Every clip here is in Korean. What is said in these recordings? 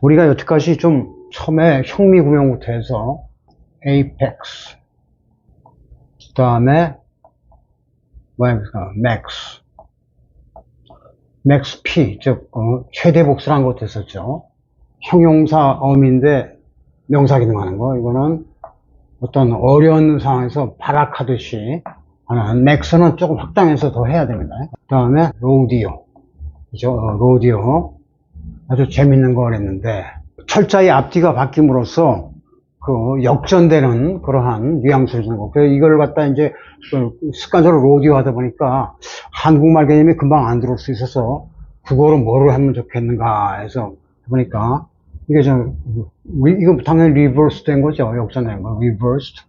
우리가 여태까지 좀 처음에 형미구명부터 해서 apex, 그 다음에 max, max p, 즉 최대 복수라는 것도 했었죠. 형용사 어미인데 명사 기능하는 거. 이거는 어떤 어려운 상황에서 발악하듯이 하는. max는 조금 확장해서 더 해야 됩니다. 그 다음에 rodeo, 그죠? rodeo 아주 재밌는 거 그랬는데, 철자의 앞뒤가 바뀜으로써 그 역전되는 그러한 뉘앙스를 주는 거. 그래서 이걸 갖다 이제 습관적으로 로디오 하다 보니까 한국말 개념이 금방 안 들어올 수 있어서 국어로 뭐를 하면 좋겠는가 해서 해보니까 이게 이거 당연히 리버스 된 거죠. 역전된 거. reversed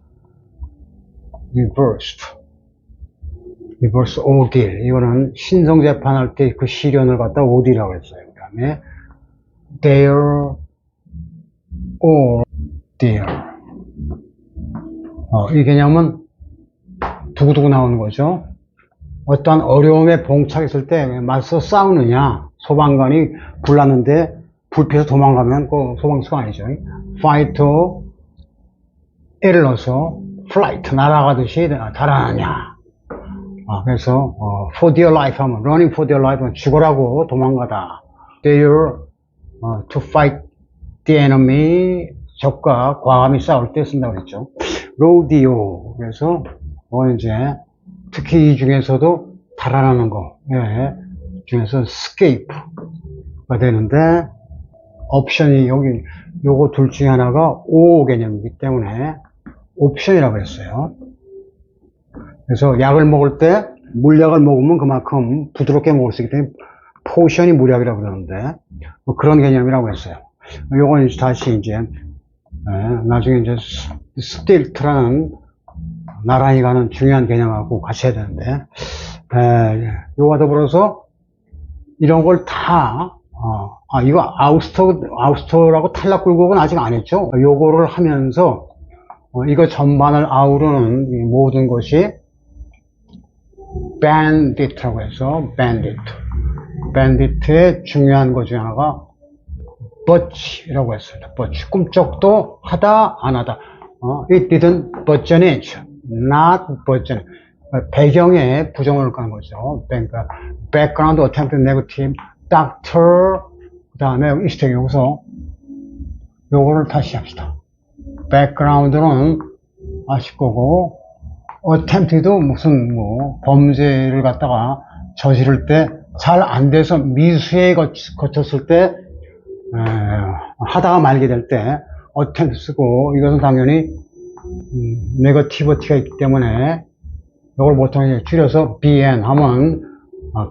ordeal. 이거는 신성 재판할 때 그 시련을 갖다 ordeal이라고 했어요. 그 다음에 there or there. 이 개념은 두고두고 나오는 거죠. 어떠한 어려움에 봉착했을 때 맞서 싸우느냐. 소방관이 불났는데 불 피해서 도망가면 그 소방수가 아니죠. fight, 애를 넣어서 flight, 날아가듯이 달아나냐. 그래서 for dear life 하면 running for dear life 하면 죽어라고 도망가다. there to fight the enemy, 적과 과감히 싸울 때 쓴다고 했죠. rodeo. 그래서 이제 특히 이 중에서도 달아나는 거, 중에서 escape가 되는데, 옵션이 여기 요거 둘 중에 하나가 O 개념이기 때문에 옵션이라고 했어요. 그래서 약을 먹을 때 물약을 먹으면 그만큼 부드럽게 먹을 수 있기 때문에 포션이 물약이라고 그러는데, 그런 개념이라고 했어요. 요거는 다시 이제 나중에 이제 스틸트라는 나란히 가는 중요한 개념하고 같이 해야 되는데, 요거와 더불어서 이런 걸 다 이거 아우스터라고 탈락 굴곡은 아직 안 했죠. 요거를 하면서 이거 전반을 아우르는 이 모든 것이 bandit라고 해서 bandit의 중요한 것 중에 하나가 butch라고 했습니다. butch, 꿈쩍도 하다 안 하다. It didn't budgeonage, not budgeon. 배경에 부정을 가는 거죠. 그러니까 background, attempted, negative, doctor, 그 다음에 이스택. 여기서 요거를 다시 합시다. background는 아실 거고, attempted도 무슨 범죄를 갖다가 저지를 때 잘 안 돼서 미수에 거쳤을 때 하다가 말게 될 때 attempt 쓰고, 이것은 당연히 negativity가 있기 때문에 이걸 보통 줄여서 BN 하면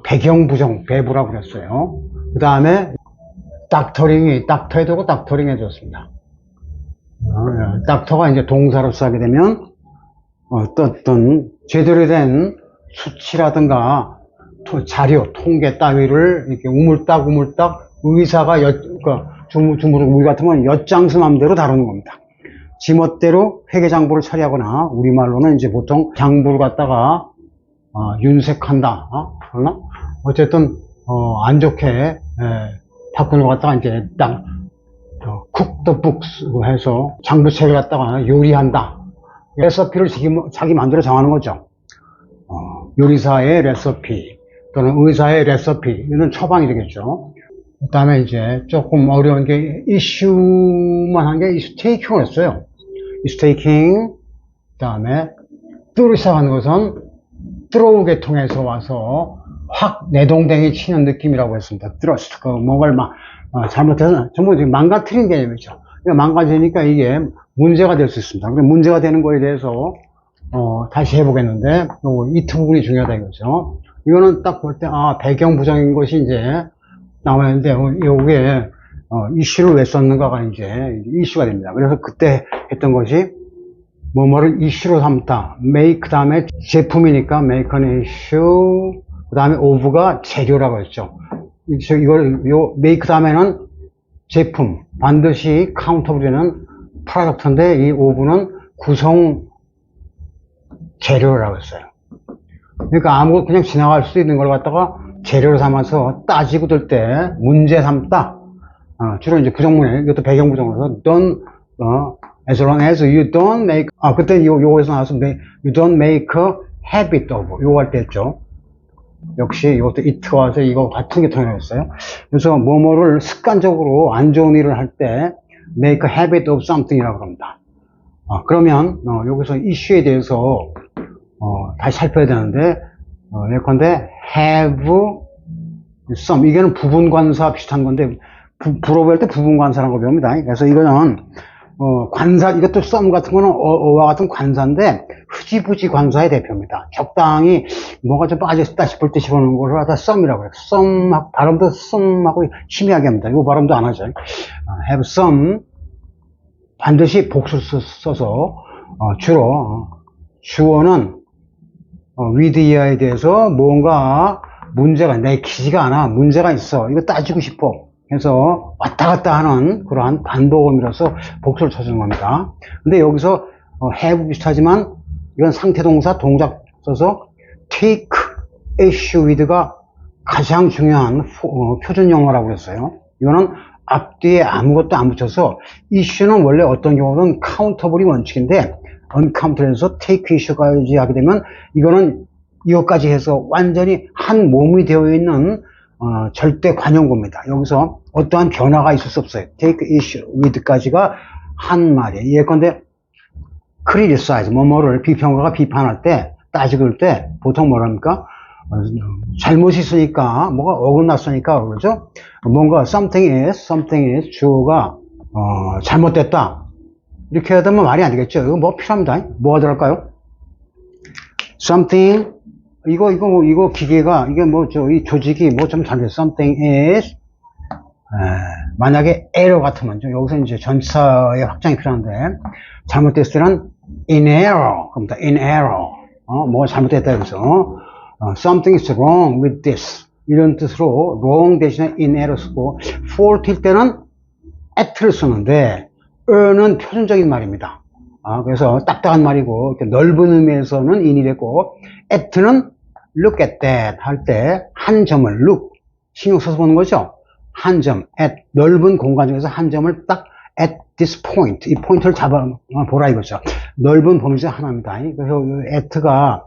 배경 부정, 배부라고 그랬어요. 그 다음에 닥터링이 닥터에도 닥터링 해줬습니다. 닥터가 이제 동사로서 하게 되면 어떤 제대로 된 수치라든가 자료, 통계 따위를 이렇게 우물딱 의사가 주무르고 우리 같으면 엿장수 맘대로 다루는 겁니다. 지멋대로 회계장부를 처리하거나, 우리말로는 이제 보통 장부를 갖다가 윤색한다, 그러나 어쨌든 안 좋게 바꾸는 것 갖다가 이제 딱 cook the books 해서 장부책을 갖다가 요리한다. 레시피를 자기 마음대로 정하는 거죠. 요리사의 레시피 또는 의사의 레시피, 이런 처방이 되겠죠. 그 다음에 이제 조금 어려운 게 이슈만 한 게 이슈테이킹을 했어요. 이슈테이킹. 그 다음에 뚜로 시작하는 것은 트로우게 통해서 와서 확 내동댕이 치는 느낌이라고 했습니다. 트러스트. 뭔가를 잘못해서 전부 망가뜨린 개념이죠. 그러니까 망가지니까 이게 문제가 될 수 있습니다. 그럼 문제가 되는 거에 대해서 다시 해보겠는데, 이 부분이 중요하다 이거죠. 이거는 딱 볼 때 배경 부정인 것이 이제 나와있는데, 요게 이슈를 왜 썼는가가 이제 이슈가 됩니다. 그래서 그때 했던 것이 뭐뭐를 이슈로 삼다. make 다음에 제품이니까 make an issue, 그 다음에 of가 재료라고 했죠. 요 make 다음에는 제품, 반드시 카운터블 되는 프로덕트인데, 이 of는 구성 재료라고 했어요. 그러니까 아무것도 그냥 지나갈 수 있는 걸 갖다가 재료로 삼아서 따지고 들 때 문제 삼다. 주로 이제 부정문에, 이것도 배경부정으로서, don't, as long as you don't make, 그때 요거에서 나와서, you don't make a habit of, 요거 할 때 했죠. 역시 이것도 it가 와서 이거 같은 게 통일했어요. 그래서 뭐뭐를 습관적으로 안 좋은 일을 할 때, make a habit of something이라고 합니다. 그러면, 여기서 issue에 대해서, 다시 살펴야 되는데, 예컨대, have some. 이게는 부분관사 비슷한 건데, 불어볼 때 부분관사라는 걸 배웁니다. 그래서 이거는, 관사, 이것도 some 같은 거는 어와 같은 관사인데, 흐지부지 관사의 대표입니다. 적당히 뭐가 좀 빠졌다 싶을 때 집어넣는 걸 하다 some이라고 해요. some, 발음도 some하고 희미하게 합니다. 이거 발음도 안 하죠. have some. 반드시 복수를 써서, 주로, 주어는, with 이하에 대해서 뭔가 문제가 내키지가 않아. 문제가 있어. 이거 따지고 싶어. 그래서 왔다 갔다 하는 그러한 반복음이라서 복수를 쳐주는 겁니다. 근데 여기서 have 비슷하지만 이건 상태동사 동작 써서 take issue with가 가장 중요한 표준 용어라고 그랬어요. 이거는 앞뒤에 아무것도 안 붙여서 issue는 원래 어떤 경우는 카운터블이 원칙인데 uncountable take issue까지 하게 되면 이거는 이것까지 해서 완전히 한 몸이 되어 있는 절대 관용구입니다. 여기서 어떠한 변화가 있을 수 없어요. take issue with까지가 한 말이에요. 예컨대 criticize, 뭐뭐를 비평가가 비판할 때, 따지고 때 보통 뭐랍니까? 잘못이 있으니까, 뭐가 어긋났으니까 그러죠? 뭔가 something is, 주어가 잘못됐다. 이렇게 해야 되면 말이 안 되겠죠? 이거 뭐 필요합니다. 뭐가 들어갈까요? something, 이거 기계가, 이게 이 조직이 좀 잘돼. something is, 만약에 error 같으면, 여기서 이제 전치사의 확장이 필요한데, 잘못됐을 때는 in error, 그럽니다. in error. 뭐가 잘못됐다 해서, something is wrong with this. 이런 뜻으로 wrong 대신에 in error 쓰고, fault일 때는 at를 쓰는데, 는 표준적인 말입니다. 그래서 딱딱한 말이고, 이렇게 넓은 의미에서는 in이 됐고, at는 look at that 할 때, 한 점을 look, 신경 써서 보는 거죠. 한 점, at, 넓은 공간 중에서 한 점을 딱 at this point, 이 포인트를 잡아보라 이거죠. 넓은 범위 중 하나입니다. 그래서 at가,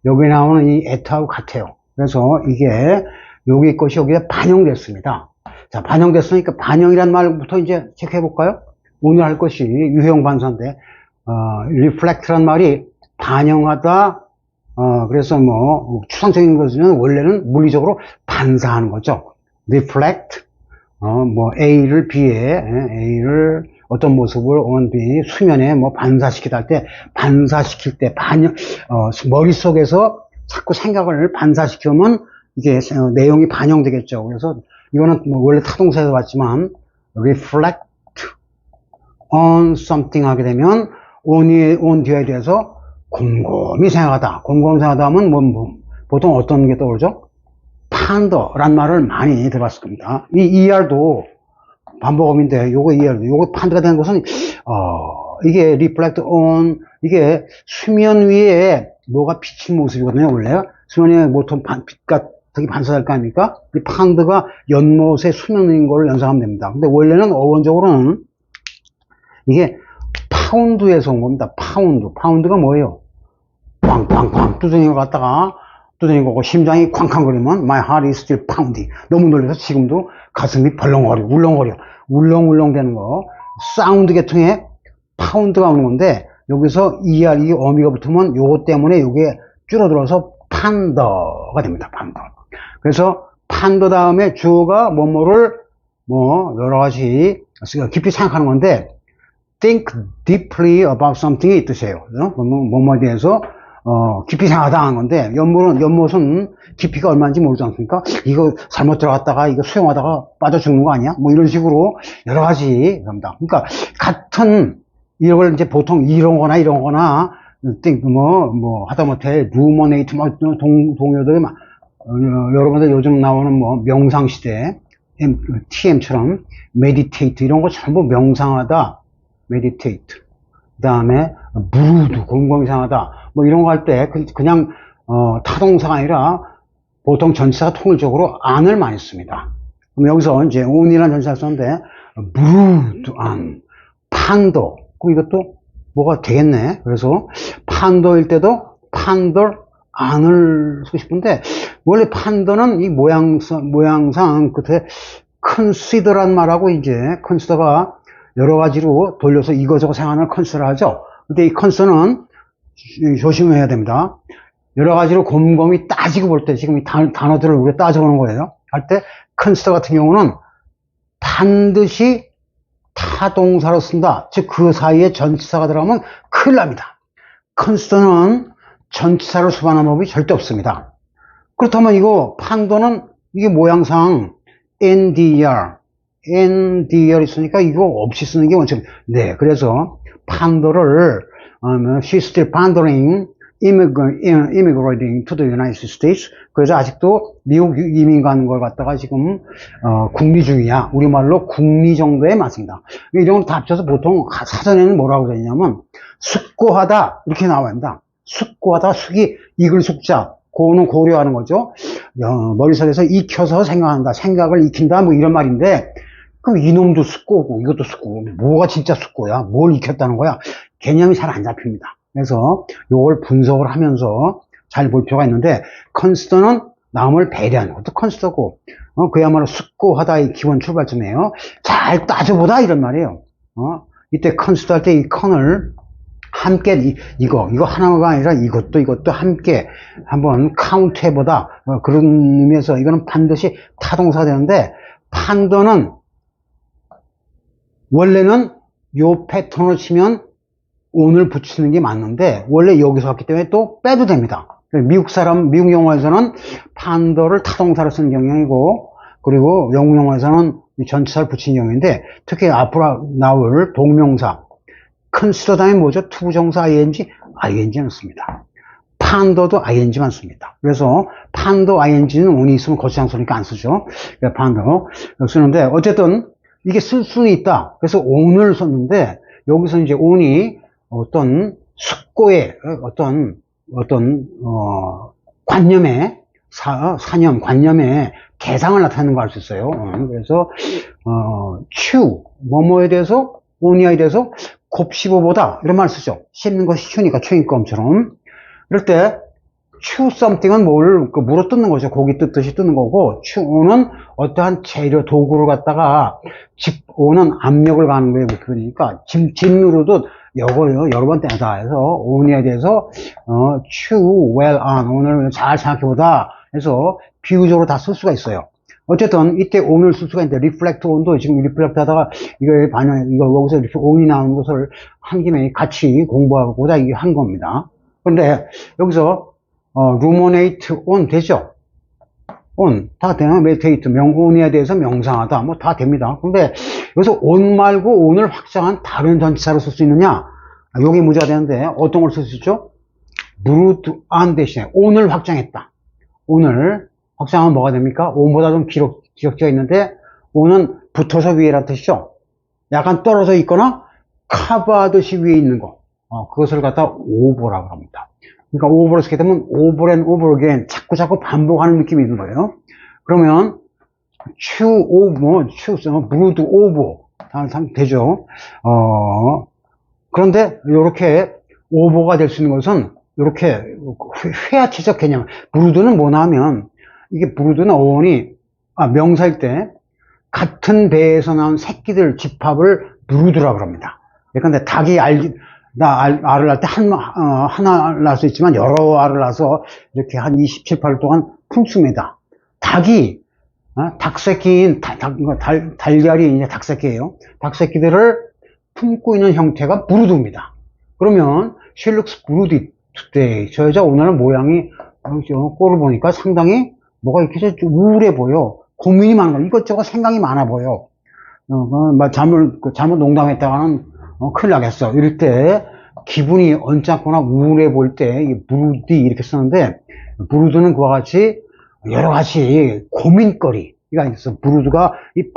여기 나오는 이 at하고 같아요. 그래서 이게, 여기 것이 여기에 반영됐습니다. 자, 반영됐으니까 반영이란 말부터 이제 체크해 볼까요? 오늘 할 것이 유형 반사인데, reflect란 말이 반영하다, 그래서 추상적인 것은 원래는 물리적으로 반사하는 거죠. reflect, A를 B에, A를 어떤 모습을 on B, 수면에 반사시키다 할 때, 반사시킬 때, 머릿속에서 자꾸 생각을 반사시키면 이게 내용이 반영되겠죠. 그래서 이거는 원래 타동사에서 봤지만, reflect on something 하게 되면, on 뒤에 대해서 곰곰이 생각하다. 곰곰이 생각하다 하면 보통 어떤 게 떠오르죠? 판더란 말을 많이 들어봤을 겁니다. 이 ER도 반복음인데, 요거 ER도, 요거 판더가 된 것은, 이게 reflect on, 이게 수면 위에 뭐가 비친 모습이거든요, 원래. 수면 위에 보통 빛과 되게 반사될 거 아닙니까? 이 판더가 연못의 수면인 걸 연상하면 됩니다. 근데 원래는 어원적으로는 이게 파운드에서 온 겁니다. 파운드가 뭐예요? 꽝꽝꽝 두드리는 거 갖다가 두드리는 거고, 심장이 쾅쾅거리면 my heart is still pounding. 너무 놀라서 지금도 가슴이 벌렁거려, 울렁울렁 되는 거. 사운드 계통에 파운드가 오는 건데, 여기서 ER, 이 어미가 붙으면 요거 때문에 요게 줄어들어서 판더가 됩니다. 판더. 그래서 판더 다음에 주어가 뭐뭐를 여러 가지 깊이 생각하는 건데, think deeply about something이 이 뜻이에요. 뭐뭐에 대해서 깊이 생각하다 건데, 연못은 깊이가 얼마인지 모르지 않습니까? 이거 잘못 들어갔다가 이거 수영하다가 빠져 죽는 거 아니야? 이런 식으로 여러 가지 겁니다. 그러니까 같은 이걸 이제 보통 이런 거나 하다못해 루머네이트 동요들이 여러분들 요즘 나오는 명상시대 TM처럼 meditate 이런 거 전부 명상하다, meditate. 그 다음에 brood, 곰곰이 생각하다. 이런 거 할 때 그냥 타동사가 아니라 보통 전치사가 통일적으로 an을 많이 씁니다. 그럼 여기서 이제 on이라는 전치사를 썼는데 무르드안, 판도. 그럼 이것도 뭐가 되겠네. 그래서 판도일 때도 판돌안을 쓰고 싶은데, 원래 판도는 이 모양상 끝에 컨시더란 말하고 이제 컨시더가 여러 가지로 돌려서 이거저거 생각하는 컨시더를 하죠. 근데 이 컨시더는 조심해야 됩니다. 여러 가지로 곰곰이 따지고 볼 때, 지금 이 단어들을 우리가 따져보는 거예요. 할 때 컨시더 같은 경우는 반드시 타동사로 쓴다. 즉 그 사이에 전치사가 들어가면 큰일 납니다. 컨시더는 전치사로 수반하는 법이 절대 없습니다. 그렇다면 이거 판도는 이게 모양상 NDR 있으니까 이거 없이 쓰는 게 원칙. 네, 그래서 판도를 she's still pondering immigrating to the United States. 그래서 아직도 미국 이민 가는 걸 갖다가 지금 국리 중이야. 우리말로 국리 정도에 맞습니다. 이런 걸 다 합쳐서 보통 사전에는 뭐라고 되냐면 숙고하다 이렇게 나와야 숙고하다, 숙이 익을 숙자, 고는 고려하는 거죠. 머릿속에서 익혀서 생각한다, 생각을 익힌다, 뭐 이런 말인데, 그럼 이놈도 숙고고 이것도 숙고고 뭐가 진짜 숙고야? 뭘 익혔다는 거야? 개념이 잘 안 잡힙니다. 그래서 이걸 분석을 하면서 잘 볼 필요가 있는데, 컨시더는 남을 배려하는 것도 컨시더고, 그야말로 숙고하다의 기본 출발점이에요. 잘 따져보다 이런 말이에요. 이때 컨시더 할 때 이 컨을 함께 이거 하나가 아니라 이것도 함께 한번 카운트 해보다, 그런 의미에서 이거는 반드시 타동사가 되는데, 판도는 원래는 요 패턴으로 치면 on을 붙이는 게 맞는데 원래 여기서 왔기 때문에 또 빼도 됩니다. 미국 영어에서는 판도를 타동사로 쓰는 경향이고, 그리고 영국 영어에서는 전치사를 붙이는 경우인데, 특히 앞으로 나올 동명사 컨시더 다음에 뭐죠? 투부정사 ing는 씁니다. 판도도 ing만 씁니다. 그래서 판도 ing는 on이 있으면 거치장소니까 안 쓰죠. 판도 쓰는데, 어쨌든 이게 쓸 수는 있다. 그래서 on을 썼는데, 여기서 이제 on이 어떤 숙고의 관념의 관념의 개상을 나타내는 걸 알 수 있어요. 그래서 뭐뭐에 대해서 on이에 대해서 곱씹어보다 이런 말 쓰죠. 씹는 것이 추니까 추인검처럼. 이럴 때 chew something은 뭘 물어 뜯는 거죠. 고기 뜯듯이 뜯는 거고, chew는 어떠한 재료 도구를 갖다가 on은 압력을 가는 거예요. 그러니까 짓누르듯 여러 번 떼다 해서 on에 대해서 chew well on, on을 잘 생각해보다 해서 비유적으로 다 쓸 수가 있어요. 어쨌든 이때 on을 쓸 수가 있는데, reflect on도 지금 reflect 하다가 여기서 on이 나오는 것을 한 김에 같이 공부하고자 한 겁니다. 그런데 여기서 ruminate on 되죠? on 다 되면 meditate, on에 대해서 명상하다 뭐 다 됩니다. 근데 여기서 on 말고 on을 확장한 다른 전치사로 쓸 수 있느냐? 여기 문제가 되는데 어떤 걸 쓸 수 있죠? 무르드안 대신에 on을 확장했다. on을 확장하면 뭐가 됩니까? on보다 좀 기억자가 있는데, on은 붙어서 위에라는 뜻이죠. 약간 떨어져 있거나 커버하듯이 위에 있는 거, 그것을 갖다 over라고 합니다. 그러니까 over를 쓰게 되면 over and over again, 자꾸 반복하는 느낌이 있는 거예요. 그러면 chew over, brood over 되죠. 그런데 이렇게 over가 될 수 있는 것은 이렇게 회화체적 개념. brood는 뭐냐 하면, 이게 brood는 명사일 때 같은 배에서 나온 새끼들 집합을 brood라고 합니다. 그러니까 닭이 알을 낳을 때 하나 낳을 수 있지만 여러 알을 낳아서 이렇게 한 27, 8일 동안 품습니다. 닭이 닭새끼인 달걀이 이제 닭새끼예요. 닭새끼들을 품고 있는 형태가 brood입니다. 그러면 she looks broody today. 저 여자 오늘은 모양이 꼴을 보니까 상당히 뭐가 이렇게 우울해 보여. 고민이 많은 거야. 이것저것 생각이 많아 보여. 잘못 농담했다가는 큰일 나겠어. 이럴 때 기분이 언짢거나 우울해 보일 때 broody 이렇게 쓰는데, brood는 그와 같이 여러 가지 고민거리가 있어. brood가 이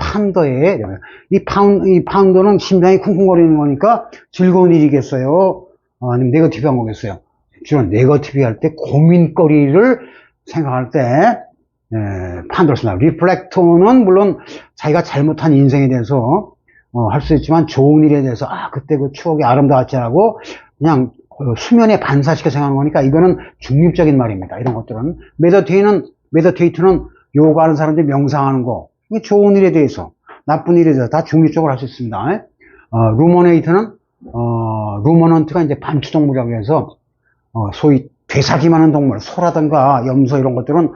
파운더는 심장이 쿵쿵거리는 거니까 즐거운 일이겠어요? 아니면 네거티브한 거겠어요? 주로 네거티브 할 때 고민거리를 생각할 때 판도를 씁니다. 리플렉터는 물론 자기가 잘못한 인생에 대해서 할 수 있지만 좋은 일에 대해서 그때 그 추억이 아름다웠지 하고 그냥 수면에 반사시켜 생각하는 거니까 이거는 중립적인 말입니다. 이런 것들은 메디테이트는 요가하는 사람들이 명상하는 거 이게 좋은 일에 대해서 나쁜 일에 대해서 다 중립적으로 할 수 있습니다. 루머넌트가 이제 반추동물이라고 해서 소위 되사기만 하는 동물, 소라든가 염소 이런 것들은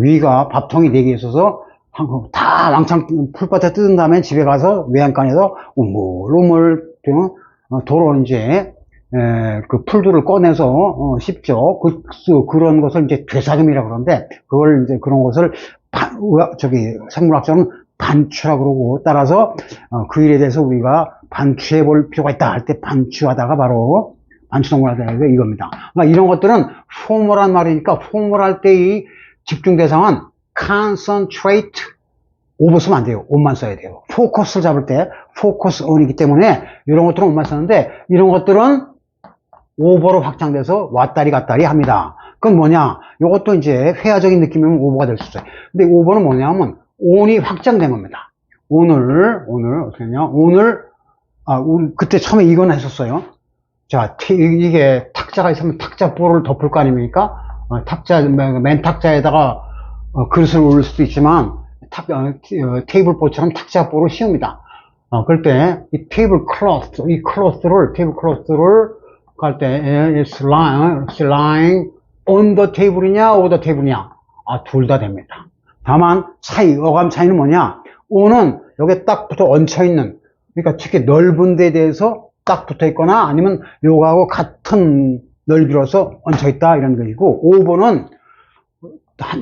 위가 밥통이 4개 있어서 다 왕창 풀밭에 뜯은 다음에 집에 가서 외양간에서 우물우물 도로 이제 그 풀들을 꺼내서 씹죠. 그런 것을 이제 되사김이라고 그러는데 그걸 이제 그런 것을 생물학적으로는 반추라고 그러고 따라서 그 일에 대해서 우리가 반추해 볼 필요가 있다 할 때 반추하다가 바로 반추동물하다가 이겁니다. 그러니까 이런 것들은 포멀한 말이니까 포멀할 때의 집중 대상은 concentrate over 쓰면 안 돼요. on만 써야 돼요. 포커스를 잡을 때 focus on이기 때문에 이런 것들은 on만 쓰는데 이런 것들은 over로 확장돼서 왔다리 갔다리 합니다. 그건 뭐냐? 이것도 이제 회화적인 느낌이면 over가 될 수 있어요. 근데 over는 뭐냐면 on이 확장된 겁니다. 오늘 어떻게 했냐? 우리 그때 처음에 이건 했었어요. 자, 이게 탁자가 있으면 탁자 볼을 덮을 거 아닙니까? 맨 탁자에다가 그릇을 올릴 수도 있지만 테이블 보처럼 탁자 볼을 씌웁니다. 그럴 때 이 테이블 클로스를 갈 때 it's lying on the table이냐 over the table이냐 둘 다 됩니다. 다만 어감 차이는 뭐냐? on은 여기에 딱 붙어 얹혀 있는 그러니까 특히 넓은 데에 대해서 딱 붙어 있거나 아니면 요거하고 같은 넓이로서 얹혀 있다 이런 얘기고 over는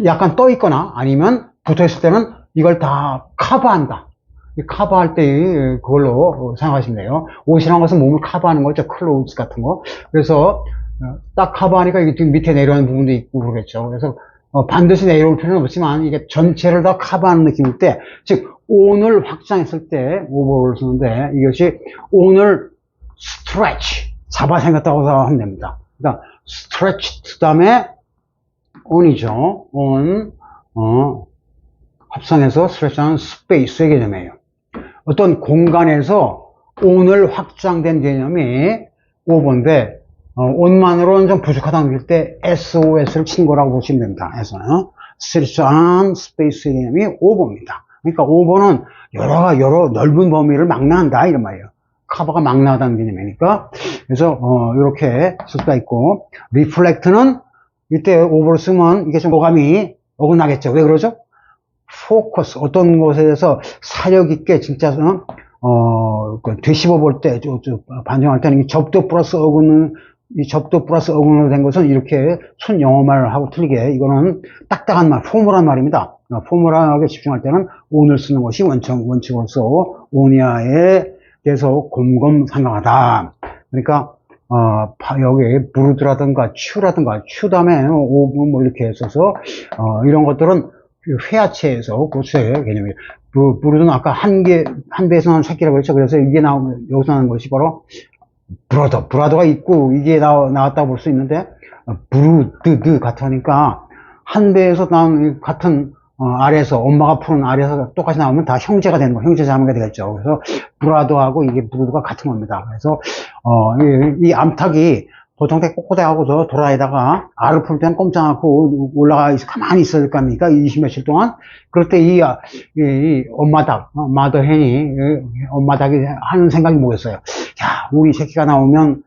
약간 떠 있거나 아니면 붙어 있을 때는 이걸 다 커버한다. 커버할 때 그걸로 생각하시면 돼요. 옷이라는 것은 몸을 커버하는 거죠. 클로즈 같은 거. 그래서 딱 커버하니까 이게 밑에 내려오는 부분도 있고 그러겠죠. 그래서 반드시 내려올 필요는 없지만 이게 전체를 다 커버하는 느낌일 때, 즉 on을 확장했을 때 over를 쓰는데 이것이 on을 stretch 잡아 생겼다고 생각하면 됩니다. 그러니까 stretched 다음에 on이죠. on 합성해서 stretch하는 스페이스의 개념이에요. 어떤 공간에서 on을 확장된 개념이 over인데 on만으로는 좀 부족하다는 얘기일 때 SOS를 친 거라고 보시면 됩니다. stretch한 스페이스의 개념이 over입니다. 그러니까 over는 여러 넓은 범위를 망라한다 이런 말이에요. 커버가 망라하다는 개념이니까 그래서 이렇게 쓸 수가 있고 reflect는 이때 over를 쓰면 이게 좀 어감이 어긋나겠죠. 왜 그러죠? focus 어떤 것에 대해서 사력 있게 진짜 되씹어 볼 때 반영할 때는 이 접두 플러스 어근으로 된 것은 이렇게 순 영어말을 하고 틀리게 이거는 딱딱한 말, 포멀한 말입니다. 포멀하게 집중할 때는 on을 쓰는 것이 원칙으로서 on이야에 대해서 곰곰상강하다. 그러니까 여기 부르드라든가 추 다음에 뭐 이렇게 써서 이런 것들은 회화체에서 고수의 개념이에요. 부르드는 아까 한 배에서 나온 새끼라고 했죠. 그래서 이게 여기서 나온 것이 바로 브라더가 있고 이게 나왔다고 볼 수 있는데 부르드 같으니까 한 배에서 나온 같은 아래에서 엄마가 푸는 아래에서 똑같이 나오면 다 형제가 되는 거, 형제 자매가 되겠죠. 그래서 브라더하고 이게 부르드가 같은 겁니다. 그래서 이 암탉이 보통 때 꼿꼿해하고서 돌아다니다가 알을 풀 때는 꼼짝 않고 올라가 가만히 있어야 될 거 아닙니까? 20 며칠 동안. 그럴 때 이 엄마닭, 마더헨이, 엄마닭이 하는 생각이 뭐였어요? 야, 우리 새끼가 나오면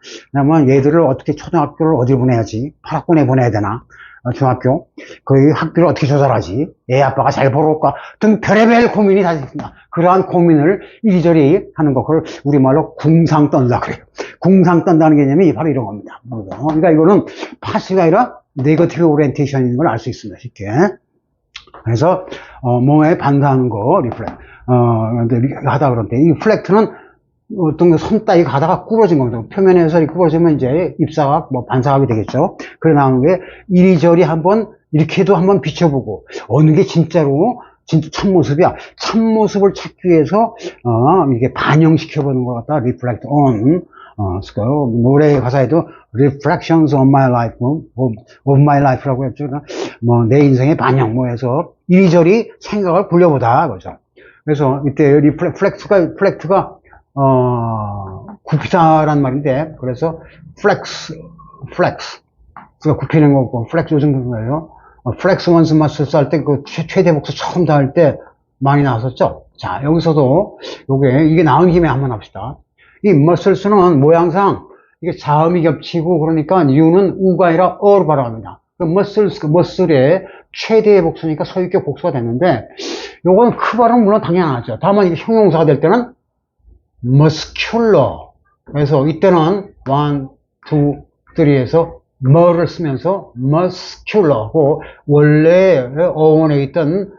얘들을 어떻게 초등학교를 어디 보내야지? 파락군에 보내야 되나? 중학교? 그 학교를 어떻게 조절하지? 애 아빠가 잘 벌어올까? 등 별의별 고민이 다 있습니다. 그러한 고민을 이리저리 하는 거, 그걸 우리말로 궁상 떤다 그래요. 궁상 떤다는 개념이 바로 이런 겁니다. 그러니까 이거는 파시가 아니라 네거티브 오리엔테이션인 걸 알 수 있습니다. 쉽게. 그래서 뭐에 반사하는 거, 리플렉트. 하다 그런데 이 플렉트는 어떤 손 따위 가다가 구부러진 겁니다. 표면에서 구부러지면 이제 입사각, 반사각이 되겠죠. 그래 나오는 게 이리저리 이렇게도 한번 비춰보고, 어느 게 진짜 참모습이야. 참모습을 찾기 위해서, 이게 반영시켜보는 것 같다. reflect on. 노래 가사에도 reflections on my life, of my life라고 했죠. 내 인생의 반영, 해서 이리저리 생각을 굴려보다, 그죠. 그래서 이때 플렉트가 굽히다란 말인데, 그래서 플렉스가 굽히는 거고, 플렉스 요즘 거예요. 플렉스 원스 머슬스 할 때 그 최대 복수 처음 다 할 때 많이 나왔었죠. 자, 여기서도 이게 나온 김에 한번 합시다. 이 머슬스는 모양상 이게 자음이 겹치고 그러니까 U는 U가 아니라 어로 발음합니다. 그 머슬의 최대의 복수니까 소유격 복수가 됐는데, 요건 크 발음 물론 당연하죠. 다만 이게 형용사가 될 때는 muscular. 그래서 이때는 1, 2, 3에서 뭐를 쓰면서 muscular하고 원래 어원에 있던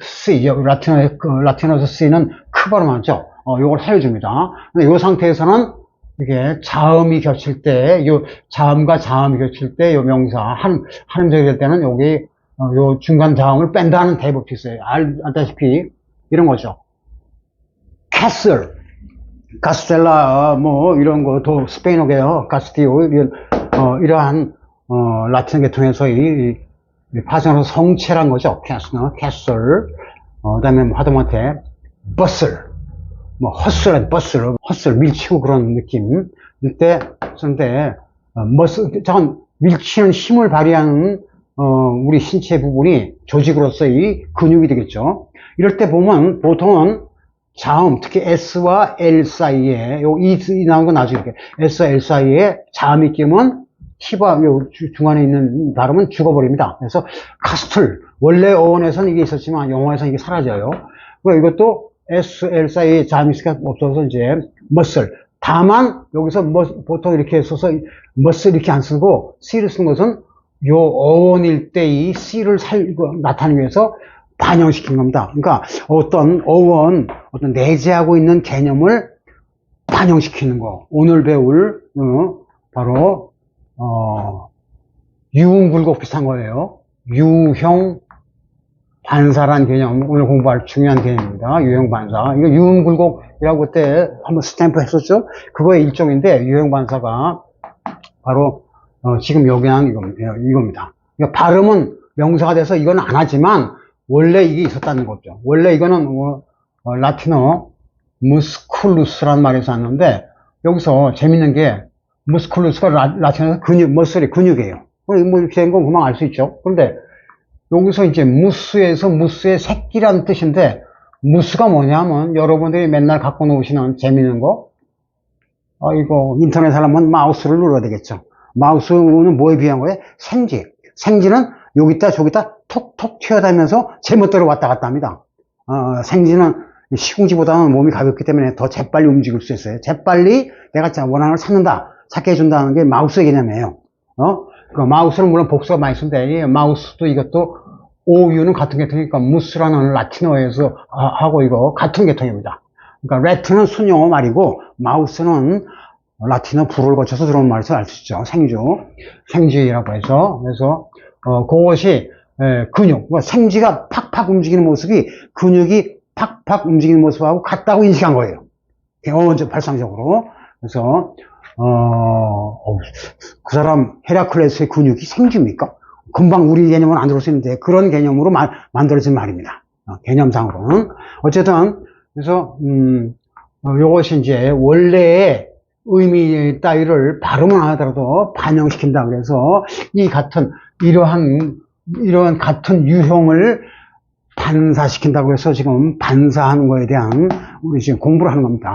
C, 라틴어에서 쓰이는 크 발음하죠. 요걸 살려줍니다. 근데 요 상태에서는 이게 자음이 겹칠 때, 자음과 자음이 겹칠 때, 요 명사, 한음절이 될 때는 여기, 요 중간 자음을 뺀다는 대법이 있어요. 알다시피, 이런 거죠. 카스텔라, 이런 거, 또 스페인어계요. 카스티오, 이러한, 라틴어 계통에서 파생어로 성체란 거죠. 캐슬. 그 다음에 하다못해, 버슬. 헛슬, 밀치고 그런 느낌. 이때, 쓰는데, 잠깐, 밀치는 힘을 발휘하는, 우리 신체 부분이 조직으로서의 근육이 되겠죠. 이럴 때 보면, 보통은 자음, 특히 S와 L 사이에, 이 나온 건 나중에 이렇게, S와 L 사이에 자음이 끼면, T와 중간에 있는 발음은 죽어버립니다. 그래서, 카스틀. 원래 어원에서는 이게 있었지만, 영어에서는 이게 사라져요. 그리고 이것도, S, L 사이에 자음이가 없어서 이제 머슬. 다만 여기서 보통 이렇게 써서 머슬 이렇게 안 쓰고 C를 쓴 것은 요 어원일 때 이 C를 나타내기 위해서 반영시킨 겁니다. 그러니까 어떤 내재하고 있는 개념을 반영시키는 거. 오늘 배울 바로 유흥불곡 비슷한 거예요. 유형 반사란 개념, 오늘 공부할 중요한 개념입니다. 유형반사. 이거 유흥불곡이라고 그때 한번 스탬프 했었죠? 그거의 일종인데, 유형반사가 바로, 지금 여기한 이겁니다. 그러니까 발음은 명사가 돼서 이건 안 하지만, 원래 이게 있었다는 거죠. 원래 이거는, 라틴어, 무스쿨루스라는 말에서 왔는데, 여기서 재밌는 게, 무스쿨루스가 라틴어에서 머슬이 근육이에요. 이렇게 된 건 금방 알 수 있죠. 그런데, 여기서 이제 무스의 새끼라는 뜻인데, 무스가 뭐냐면, 여러분들이 맨날 갖고 놓으시는 재밌는 거, 이거 인터넷 하려면 마우스를 눌러야 되겠죠. 마우스는 뭐에 비한 거예요? 생지는 여기다 저기다 톡톡 튀어다니면서 제멋대로 왔다 갔다 합니다. 생지는 시궁지보다는 몸이 가볍기 때문에 더 재빨리 움직일 수 있어요. 재빨리 내가 원하는 걸 찾게 해준다는 게 마우스의 개념이에요. 그 마우스는 물론 복수가 많이 쓰는데, 마우스도 이것도 OU는 같은 계통이니까 무스라는 라틴어에서 하고 이거 같은 계통입니다. 그러니까 레트는 순영어 말이고 마우스는 라틴어 불을 거쳐서 들어온 말에서 알 수 있죠. 생쥐라고 해서. 그래서 그것이 근육, 그러니까 생쥐가 팍팍 움직이는 모습이 근육이 팍팍 움직이는 모습하고 같다고 인식한 거예요. 발상적으로. 그래서 그 사람 헤라클레스의 근육이 생쥐입니까? 금방 우리 개념은 안 들을 수 있는데 그런 개념으로 만들어진 말입니다. 개념상으로는. 어쨌든 그래서 요것이 이제 원래의 의미 따위를 발음은 안 하더라도 반영시킨다. 그래서 이러한 같은 유형을 반사시킨다고 해서 지금 반사하는 거에 대한 우리 지금 공부를 하는 겁니다.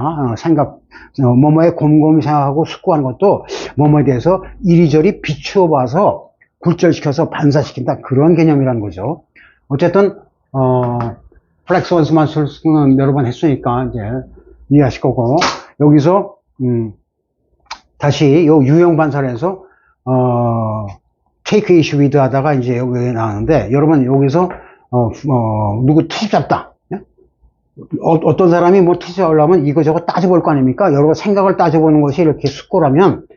뭐뭐에 곰곰이 생각하고 숙고하는 것도 뭐뭐에 대해서 이리저리 비추어 봐서 굴절시켜서 반사시킨다. 그런 개념이라는 거죠. 어쨌든 플렉스 원스 마술은 여러 번 했으니까 이제 이해하실 거고, 여기서 다시 요 유형 반사를 해서 take issue with 하다가 이제 여기 나왔는데, 여러분 여기서 누구 트집 잡다. 어떤 사람이 뭐 트집 잡으려면 이거저거 따져볼 거 아닙니까? 여러 생각을 따져보는 것이 이렇게 숙고라면,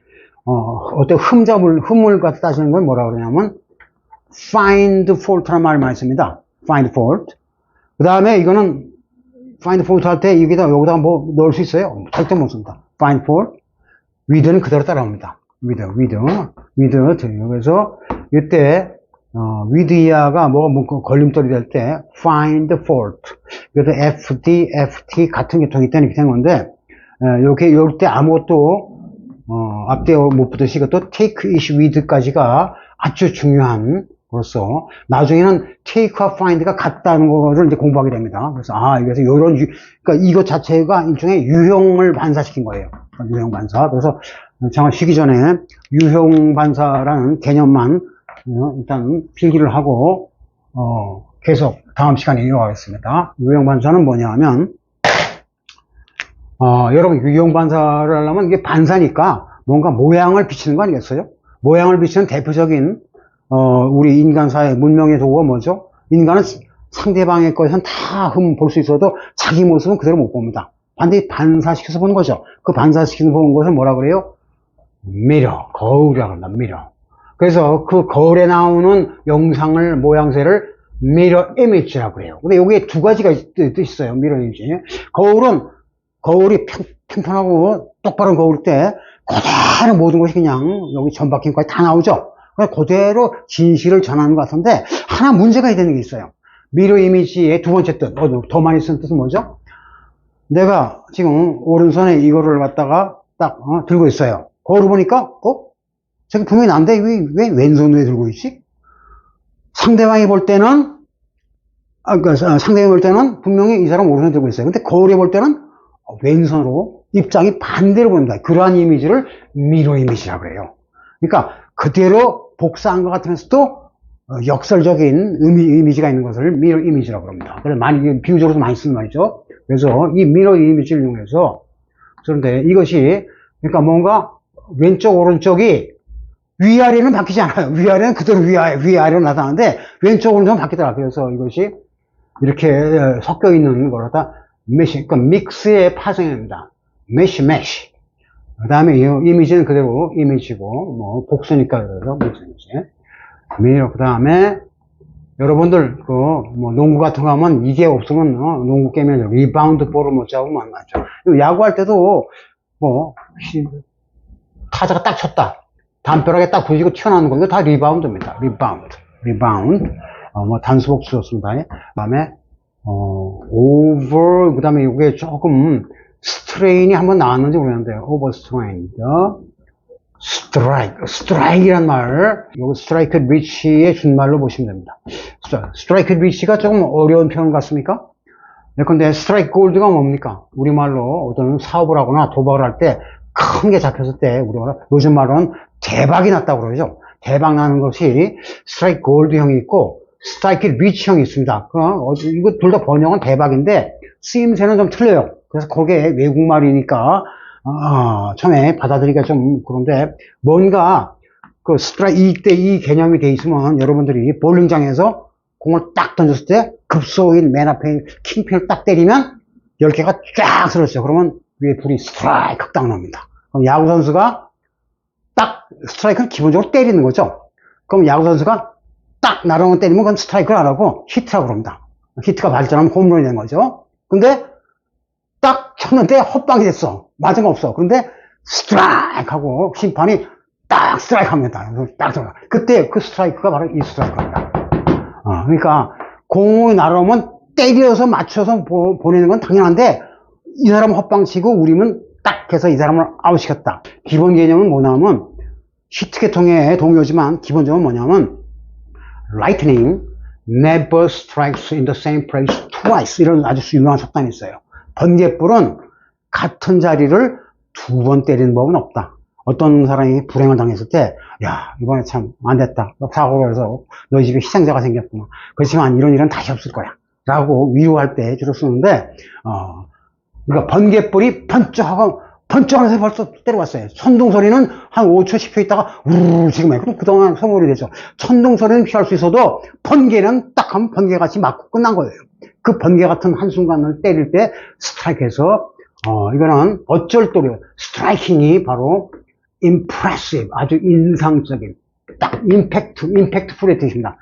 어떤 흠을 갖다 따지는 건 뭐라 그러냐면, find fault라는 말을 많이 씁니다. find fault. 그 다음에 이거는, find fault 할 때 여기다 뭐 넣을 수 있어요? 절대 못 씁니다. find fault. with는 그대로 따라옵니다. with. 그래서 이때, with 이하가 그 걸림돌이 될 때 find fault. 그래서 FD, FT 같은 게 통이 때문에 이렇게 된 건데, 요때 아무것도, 앞뒤에 못 붙듯이 또 take issue with까지가 아주 중요한 거로서, 나중에는 take와 find가 같다는 거를 이제 공부하게 됩니다. 그래서, 그래서 그러니까 이것 자체가 일종의 유형을 반사시킨 거예요. 유형 반사. 그래서, 잠깐 쉬기 전에 유형 반사라는 개념만 일단 필기를 하고 계속 다음 시간에 이어가겠습니다. 유형 반사는 뭐냐 하면 여러분 유형 반사를 하려면 이게 반사니까 뭔가 모양을 비치는 거 아니겠어요? 모양을 비치는 대표적인 우리 인간사의 문명의 도구가 뭐죠? 인간은 상대방의 것은 다 볼 수 있어도 자기 모습은 그대로 못 봅니다. 반드시 반사시켜서 보는 거죠. 그 반사시켜서 보는 것을 뭐라 그래요? 미러, 거울이라고 합니다. 미러. 그래서 그 거울에 나오는 영상을, 모양새를 미러 이미지라고 그래요. 근데 여기에 두 가지가 뜻이 있어요. 미러 이미지. 거울이 평평하고 똑바른 거울일 때 그대로 모든 것이 그냥 여기 전박힌까지 다 나오죠. 그대로 진실을 전하는 것 같은데 하나 문제가 되는 게 있어요. 미러 이미지의 두 번째 뜻, 더 많이 쓰는 뜻은 뭐죠? 내가 지금 오른손에 이거를 갖다가 딱 들고 있어요. 거울을 보니까 저기 분명히 난데 왜 왼손에 들고 있지? 상대방이 볼 때는 그러니까 상대방이 볼 때는 분명히 이 사람 오른손에 들고 있어요. 근데 거울에 볼 때는 왼손으로 입장이 반대로 보인다. 그러한 이미지를 미러 이미지라고 그래요. 그러니까 그대로 복사한 것 같으면서도 역설적인 이미지가 있는 것을 미러 이미지라고 합니다. 그래서 많이 비유적으로 많이 쓰는 말이죠. 그래서 이 미러 이미지를 이용해서 그런데 이것이 그러니까 뭔가 왼쪽 오른쪽이 위아래는 바뀌지 않아요. 위아래는 그대로 위아래로 나타나는데 왼쪽 오른쪽은 바뀌더라. 그래서 이것이 이렇게 섞여 있는 걸 갖다 그러니까 믹스의 파생입니다. 메쉬. 그 다음에 이 이미지는 그대로 이미지고 복수니까 그래서 믹스 이미지. 미러. 그 다음에 여러분들 농구 같은 거 하면 이게 없으면 농구 게임에 리바운드 볼을 못 잡으면 안 맞죠. 야구할 때도 타자가 딱 쳤다. 담벼락에 딱 부딪히고 튀어나오는 거, 이거 다 리바운드입니다. 리바운드. 단수 복수였습니다. 그 다음에, over, 그 다음에 이게 조금 스트레인이 한번 나왔는지 모르겠는데, overstrained. 스트라이크란 말, 이거 스트라이크 리치의 준말로 보시면 됩니다. 스트라이크 리치가 조금 어려운 표현 같습니까? 근데 스트라이크 골드가 뭡니까? 우리말로 어떤 사업을 하거나 도박을 할 때 큰 게 잡혔을 때 우리가 요즘 말로는 대박이 났다고 그러죠. 대박 나는 것이 스트라이크 골드형이 있고 스트라이크 리치형이 있습니다. 이거 둘 다 번역은 대박인데 쓰임새는 좀 틀려요. 그래서 거기에 외국말이니까 처음에 받아들이기가 좀 그런데 뭔가 이때 이 개념이 돼 있으면 여러분들이 볼링장에서 공을 딱 던졌을 때 급소인 맨 앞에 킹핀을 딱 때리면 10개가 쫙 쓰러지죠. 그러면 위에 불이 스트라이크 딱 나옵니다. 그럼 야구 선수가 딱 스트라이크는 기본적으로 때리는 거죠. 그럼 야구 선수가 딱 날아오는 때리면 그건 스트라이크를 안 하고 히트라고 그럽니다. 히트가 발전하면 홈런이 되는 거죠. 근데 딱 쳤는데 헛방이 됐어. 맞은 거 없어. 근데 스트라이크 하고 심판이 딱 스트라이크 합니다. 딱 들어가. 그때 그 스트라이크가 바로 이 스트라이크입니다. 그러니까 공이 날아오면 때려서 맞춰서 보내는 건 당연한데 이 사람은 헛방 치고 우리는 딱 해서 이 사람을 아웃시켰다. 기본 개념은 뭐냐면 히트 계통의 동요지만 기본적으로 뭐냐면 lightning never strikes in the same place twice 이런 아주 유명한 속담이 있어요. 번개불은 같은 자리를 두 번 때리는 법은 없다. 어떤 사람이 불행을 당했을 때, 야, 이번에 참 안 됐다. 사고가 해서 너희 집에 희생자가 생겼구나. 그렇지만 이런 일은 다시 없을 거야. 라고 위로할 때 주로 쓰는데, 그러니까 번개불이 번쩍하면서 벌써 때려왔어요. 천둥 소리는 한 5초, 10초 있다가 우르르 지금 해. 그럼 그동안 소멸이 되죠. 천둥 소리는 피할 수 있어도 번개는 딱 하면 번개같이 맞고 끝난 거예요. 그 번개 같은 한순간을 때릴 때 스트라이크해서 이거는 어쩔 도리요. 스트라이킹이 바로 impressive, 아주 인상적인, 딱 임팩트풀의 뜻입니다.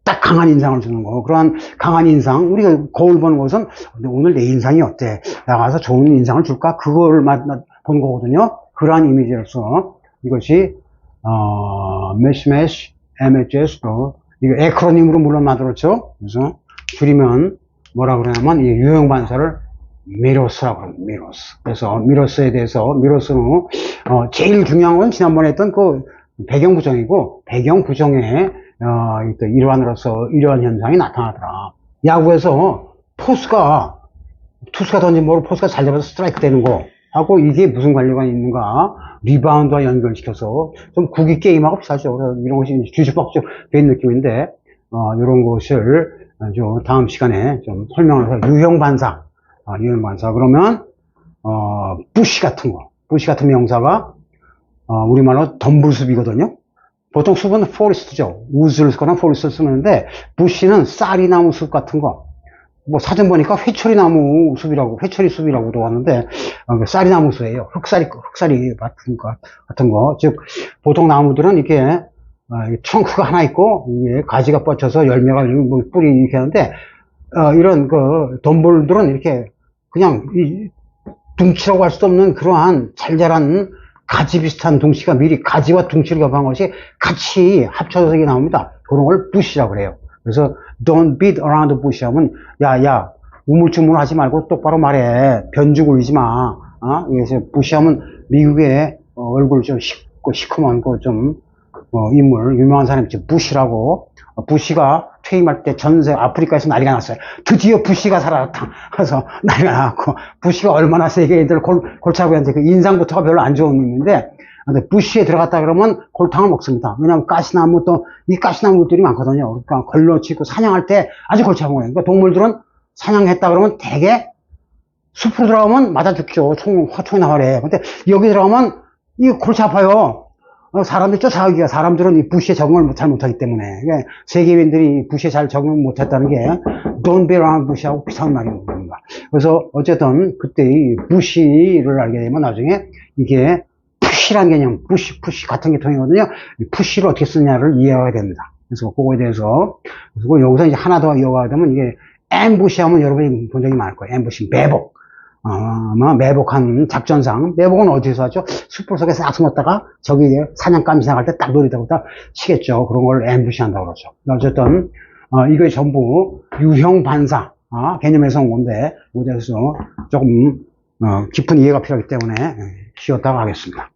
딱 강한 인상을 주는 거. 그러한 강한 인상, 우리가 거울 보는 것은 오늘 내 인상이 어때? 나가서 좋은 인상을 줄까? 그거를 본 거거든요. 그러한 이미지로서 이것이 mesh images, 이거 에크로님으로 물론 만들었죠. 그래서 줄이면 뭐라 그러냐면 이 유형 반사를 미러스라고 합니다. 미러스. 그래서 미러스에 대해서 미러스는 제일 중요한 건 지난번에 했던 그 배경 부정이고 배경 부정의 일환으로서 이러한 현상이 나타나더라. 야구에서 투수가 던진 볼을 포수가 잘 잡아서 스트라이크 되는 거 하고 이게 무슨 관계가 있는가 리바운드와 연결시켜서 좀 구기 게임하고 비슷하죠. 이런 것이 뒤죽박죽 된 느낌인데 이런 것을 아주 다음 시간에 좀 설명을 해서 유형 반사 그러면 부시 같은 명사가 우리말로 덤불숲이거든요. 보통 숲은 포레스트죠. 우즈를 쓰거나 포레스트를 쓰는데 부시는 쌀이나무 숲 같은 거. 뭐 사전 보니까 회초리나무 숲이라고 회초리 숲이라고도 하는데 쌀이나무 숲이에요. 흑살이 같은 거. 즉 보통 나무들은 이렇게 트렁크가 하나 있고 이게 가지가 뻗쳐서 열매가 뭐 뿌리 이렇게 하는데 이런 그 덤불들은 이렇게 그냥 둥치라고 할 수도 없는 그러한 잘 자란 가지 비슷한 둥치가 미리 가지와 둥치를 겹한 것이 같이 합쳐서 이게 나옵니다. 그런 걸 부시라고 그래요. 그래서 don't beat around the bush 하면 야 우물쭈물 하지 말고 똑바로 말해. 변죽 울리지 마. 그래서 부시 하면 미국의 얼굴 좀 시커먼 좀 인물 유명한 사람이 있죠. 부시라고. 부시가 퇴임할 때 전세 아프리카에서 난리가 났어요. 드디어 부시가 살아났다. 그래서 난리가 났고 부시가 얼마나 세계인들 골치 아프한테 그 인상부터가 별로 안 좋은 인물인데 근데 부시에 들어갔다 그러면 골탕을 먹습니다. 왜냐하면 가시나무 이 가시나무들이 많거든요. 그러니까 걸러치고 사냥할 때 아주 골치 아픈 거예요. 그러니까 동물들은 사냥했다 그러면 대개 숲으로 들어가면 맞아 죽죠. 총이 나와래. 근데 여기 들어가면 이거 골치 아파요. 사람들이 쫓아가기가 사람들은 이 부시에 적응을 잘 못하기 때문에 세계인들이 부시에 잘 적응 못했다는 게 Don't be around bush하고 비슷한 말입니다. 그래서 어쨌든 그때 이 부시를 알게 되면 나중에 이게 푸시라는 개념, 푸시 같은 게 통이거든요. 푸시를 어떻게 쓰냐를 이해하게 됩니다. 그래서 그거에 대해서 그리고 여기서 이제 하나 더 이어가게 되면 이게 앰부시 하면 여러분이 본 적이 많을 거예요. 앰부시 매복. 아마 매복한 작전상 매복은 어디서 하죠? 숲을 속에 싹 숨었다가 저기 사냥감이 지나갈 때 딱 노리다가 딱 치겠죠. 그런 걸 앰부시 한다고 그러죠. 어쨌든 이게 전부 유형 반사 개념에서 온 건데 이에 대해서 조금 깊은 이해가 필요하기 때문에 쉬었다가 하겠습니다.